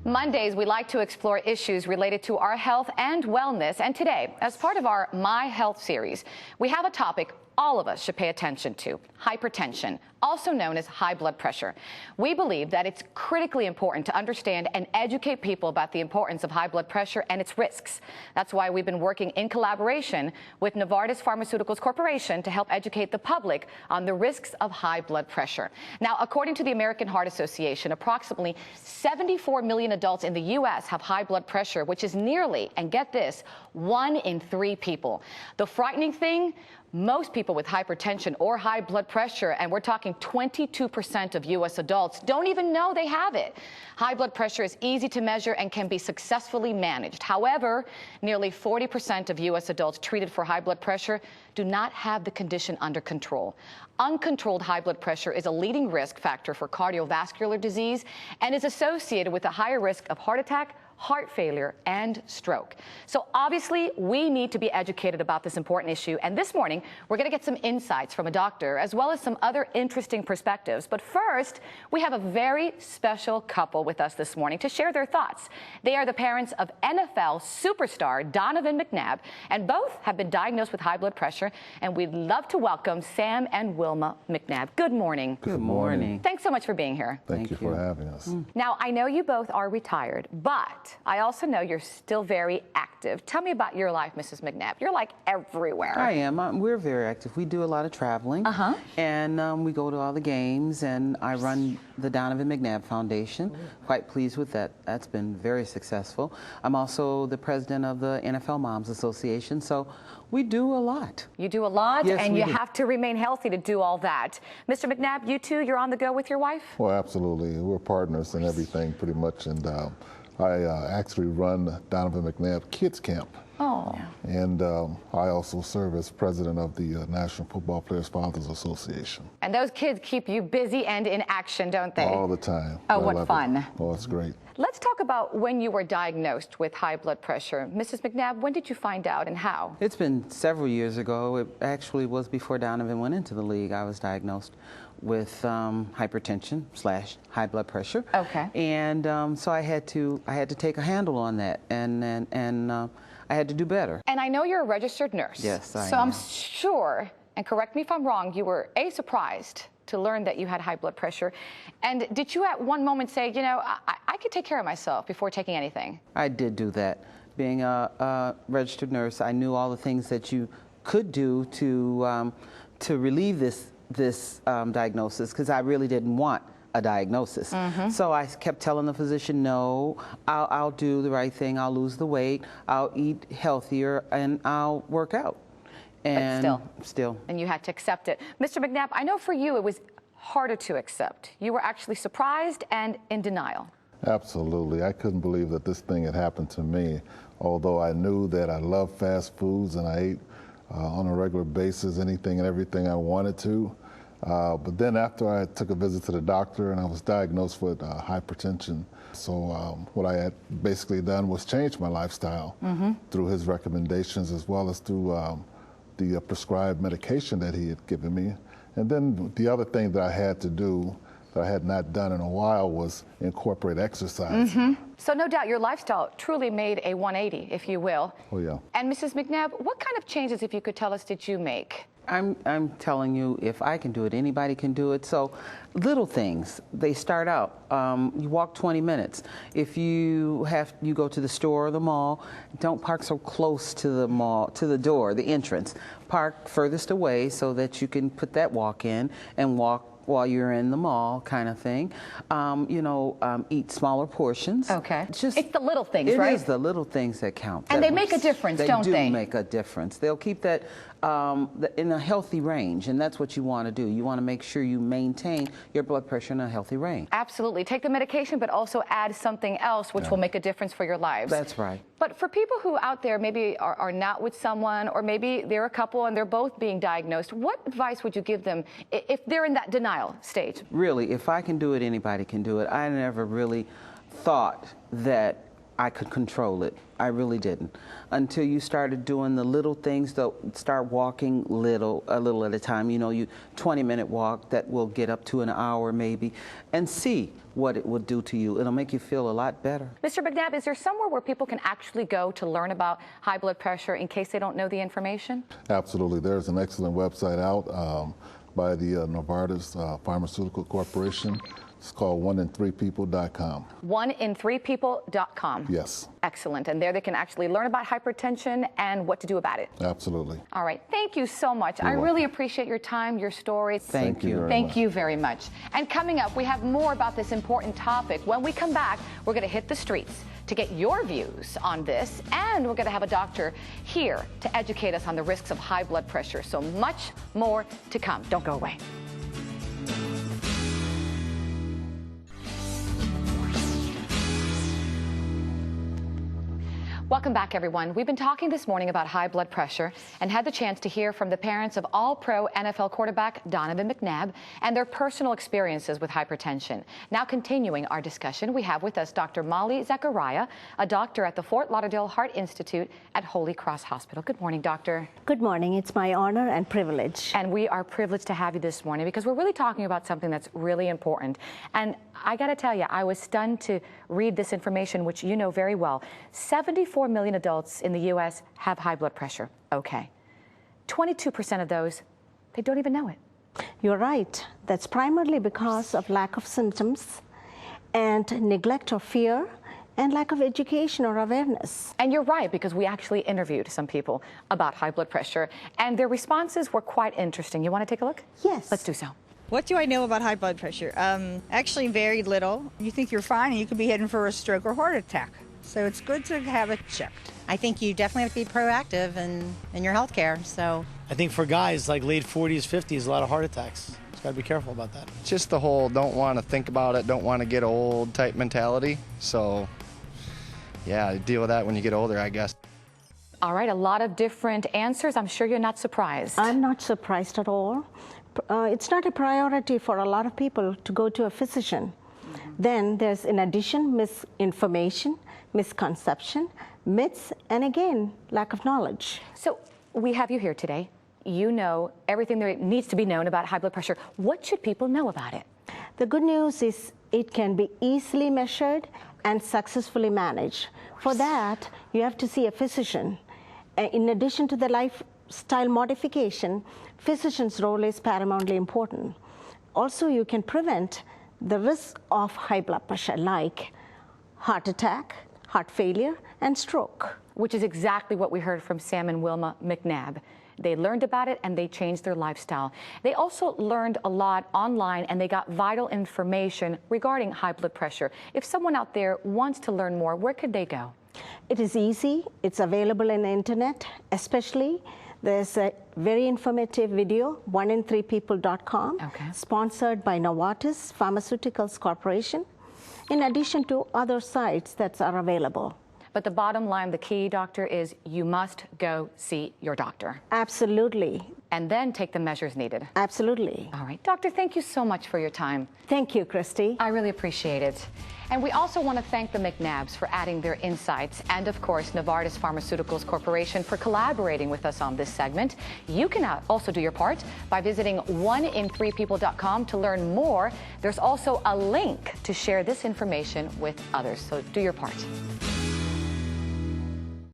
Mondays, we like to explore issues related to our health and wellness. And today, as part of our My Health series, we have a topic all of us should pay attention to: hypertension, also known as high blood pressure. We believe that it's critically important to understand and educate people about the importance of high blood pressure and its risks. That's why we've been working in collaboration with Novartis Pharmaceuticals Corporation to help educate the public on the risks of high blood pressure. Now, according to the American Heart Association, approximately 74 million adults in the U.S. have high blood pressure, which is nearly, and get this, 1 in 3 people. The frightening thing, most people with hypertension or high blood pressure, and we're talking 22% of U.S. adults, don't even know they have it. High blood pressure is easy to measure and can be successfully managed. However, nearly 40% of U.S. adults treated for high blood pressure do not have the condition under control. Uncontrolled high blood pressure is a leading risk factor for cardiovascular disease and is associated with a higher risk of heart attack, heart failure, and stroke. So obviously, we need to be educated about this important issue. And this morning, we're going to get some insights from a doctor, as well as some other interesting perspectives. But first, we have a very special couple with us this morning to share their thoughts. They are the parents of NFL superstar Donovan McNabb, and both have been diagnosed with high blood pressure. And we'd love to welcome Sam and Wilma McNabb. Good morning. Good morning. Thanks so much for being here. Thank you for having us. Now, I know you both are retired, but I also know you're still very active. Tell me about your life, Mrs. McNabb. You're like everywhere. I am. We're very active. We do a lot of traveling. And we go to all the games, and I run the Donovan McNabb Foundation. Quite pleased with that. That's been very successful. I'm also the president of the NFL Moms Association, so we do a lot. You do a lot, yes, and you have to remain healthy to do all that. Mr. McNabb, you too, you're on the go with your wife? Well, absolutely. We're partners in everything, pretty much, and I actually run Donovan McNabb Kids Camp. Oh. And I also serve as president of the National Football Players Fathers Association. And those kids keep you busy and in action, don't they? All the time. Oh, what fun. Oh, it's great. Let's talk about when you were diagnosed with high blood pressure. Mrs. McNabb, when did you find out and how? It's been several years ago. It actually was before Donovan went into the league. I was diagnosed with hypertension / high blood pressure. Okay. And so I had to take a handle on that, and I had to do better. And I know you're a registered nurse. Yes, I am. So I'm sure, and correct me if I'm wrong, you were surprised to learn that you had high blood pressure. And did you at one moment say, you know, I could take care of myself before taking anything? I did do that. Being a registered nurse, I knew all the things that you could do to relieve this diagnosis, because I really didn't want a diagnosis. So I kept telling the physician, no, I'll do the right thing, I'll lose the weight, I'll eat healthier, and I'll work out. And but still. And you had to accept it. Mr. McNabb, I know for you it was harder to accept. You were actually surprised and in denial. Absolutely. I couldn't believe that this thing had happened to me, although I knew that I love fast foods and I ate on a regular basis anything and everything I wanted to. But then after I took a visit to the doctor and I was diagnosed with hypertension, so what I had basically done was change my lifestyle through his recommendations, as well as through the prescribed medication that he had given me. And then the other thing that I had to do that I had not done in a while was incorporate exercise. So no doubt your lifestyle truly made a 180, if you will. Oh, yeah. And Mrs. McNabb, what kind of changes, if you could tell us, did you make? I'm telling you, if I can do it, anybody can do it. So little things, they start out. You walk 20 minutes. If you go to the store or the mall, don't park so close to the mall, to the door, the entrance. Park furthest away so that you can put that walk in and walk while you're in the mall, kind of thing. Eat smaller portions. Okay. It's the little things, right? It is the little things that count. And they make a difference, don't they? They do make a difference. They'll keep that in a healthy range, and that's what you want to do. You want to make sure you maintain your blood pressure in a healthy range. Absolutely. Take the medication, but also add something else which will make a difference for your lives. That's right. But for people who out there maybe are not with someone, or maybe they're a couple and they're both being diagnosed, what advice would you give them if they're in that denial stage? Really, if I can do it, anybody can do it. I never really thought that I could control it. I really didn't. Until you started doing the little things, start walking a little at a time. You know, 20-minute walk that will get up to an hour maybe, and see what it will do to you. It'll make you feel a lot better. Mr. McNabb, is there somewhere where people can actually go to learn about high blood pressure in case they don't know the information? Absolutely. There's an excellent website out by the Novartis Pharmaceutical Corporation. It's called oneinthreepeople.com. Oneinthreepeople.com. Yes. Excellent. And there they can actually learn about hypertension and what to do about it. Absolutely. All right. Thank you so much. I really appreciate your time, your story. Thank you. Thank you very much. And coming up, we have more about this important topic. When we come back, we're going to hit the streets to get your views on this, and we're going to have a doctor here to educate us on the risks of high blood pressure. So much more to come. Don't go away. Welcome back, everyone. We've been talking this morning about high blood pressure and had the chance to hear from the parents of All-Pro NFL quarterback Donovan McNabb and their personal experiences with hypertension. Now, continuing our discussion, we have with us Dr. Molly Zachariah, a doctor at the Fort Lauderdale Heart Institute at Holy Cross Hospital. Good morning, doctor. Good morning. It's my honor and privilege. And we are privileged to have you this morning because we're really talking about something that's really important. And I got to tell you, I was stunned to read this information, which you know very well. 74 million adults in the U.S. have high blood pressure. Okay. 22% of those, they don't even know it. You're right. That's primarily because of lack of symptoms and neglect or fear and lack of education or awareness. And you're right, because we actually interviewed some people about high blood pressure, and their responses were quite interesting. You want to take a look? Yes. Let's do so. What do I know about high blood pressure? Actually, very little. You think you're fine, and you could be heading for a stroke or heart attack. So it's good to have it checked. I think you definitely have to be proactive in your health care. So I think for guys like late 40s, 50s, a lot of heart attacks. Just got to be careful about that. Just the whole don't want to think about it, don't want to get old type mentality. So yeah, deal with that when you get older, I guess. All right, a lot of different answers. I'm sure you're not surprised. I'm not surprised at all. It's not a priority for a lot of people to go to a physician. Then there's, in addition, misinformation, misconception, myths, and again, lack of knowledge. So we have you here today. You know everything there needs to be known about high blood pressure. What should people know about it? The good news is it can be easily measured and successfully managed. For that, you have to see a physician. In addition to the lifestyle modification, physician's role is paramountly important. Also, you can prevent the risk of high blood pressure, like heart attack, heart failure, and stroke. Which is exactly what we heard from Sam and Wilma McNabb. They learned about it and they changed their lifestyle. They also learned a lot online and they got vital information regarding high blood pressure. If someone out there wants to learn more, where could they go? It is easy. It's available on the internet, especially. There's a very informative video, oneinthreepeople.com, sponsored by Novartis Pharmaceuticals Corporation, in addition to other sites that are available. But the bottom line, the key, doctor, is you must go see your doctor. Absolutely. And then take the measures needed. Absolutely. All right. Doctor, thank you so much for your time. Thank you, Christy. I really appreciate it. And we also want to thank the McNabbs for adding their insights, and of course, Novartis Pharmaceuticals Corporation for collaborating with us on this segment. You can also do your part by visiting oneinthreepeople.com to learn more. There's also a link to share this information with others, so do your part.